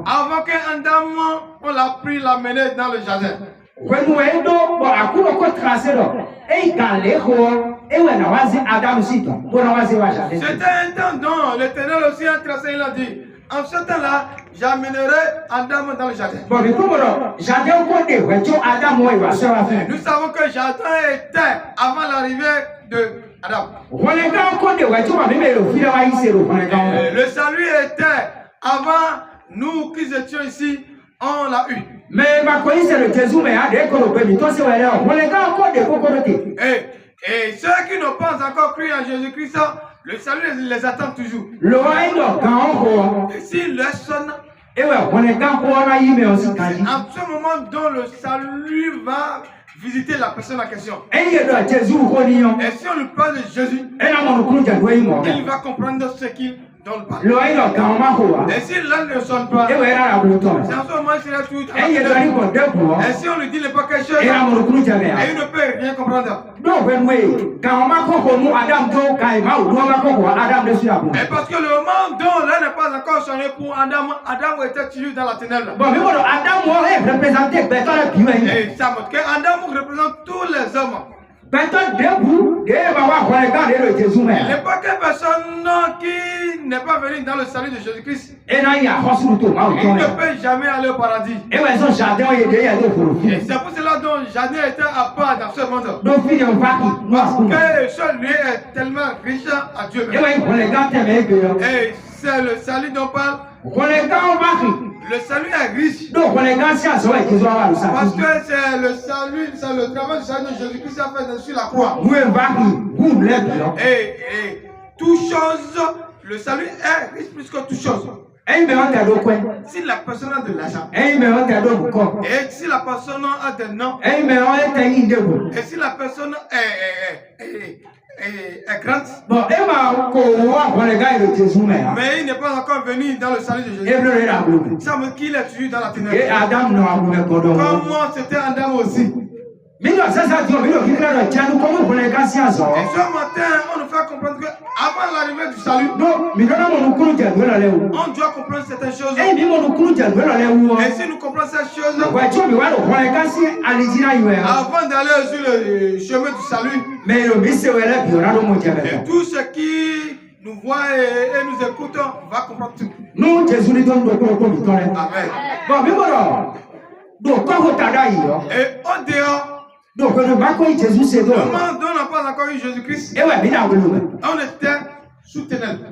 Avant qu'un Adam, on l'a pris, l'a mené dans le jardin. C'était un temps dont l'Éternel aussi a tracé, il a dit, en ce temps-là, j'amènerai Adam dans le jardin. Nous savons que le jardin était avant l'arrivée de Adam. Le salut était avant nous qui étions ici, on l'a eu. Et ceux qui n'ont pas encore cru en Jésus-Christ, le salut les attend toujours. Et s'il leur sonne, c'est en ce moment dont le salut va visiter la personne en question. Et si on lui parle de Jésus, il va comprendre ce qu'il donne pas. Et si l'un ne sonne pas, c'est en ce moment qu'il sera tout. Et si on lui dit pas quelque chose, et il ne peut rien comprendre. Et parce que le moment dont l'un n'est pas encore sonné pour Adam, Adam était toujours dans la ténèbre. Et ça montre que Adam représente tous les hommes. Il n'est pas que personne qui n'est pas venu dans le salut de Jésus-Christ. Il ne peut jamais aller au paradis. Et c'est pour cela dont Jardin était à part dans ce monde. Parce que seul lui est tellement riche à Dieu. Et c'est le salut dont on parle. Le salut est riche. Parce que c'est le salut, c'est le travail du salut de Jésus-Christ a fait sur la croix. Et toute chose, le salut est riche plus que toute chose. Si la personne a de l'argent, et si la personne a des noms, et si la personne est grande, mais il n'est pas encore venu dans le salut de Jésus. Ça veut qu'il est toujours dans la ténèbre. Comme moi, c'était Adam aussi. Et ce matin, on nous fait comprendre qu'avant l'arrivée du salut, on doit comprendre certaines choses. Et si nous comprenons ces choses, avant d'aller sur le chemin du salut, et tout ce qui nous voit et nous écoute va comprendre tout. Amen. Et en dehors, le moment dont on n'a pas encore eu Jésus-Christ, on était sous ténèbres.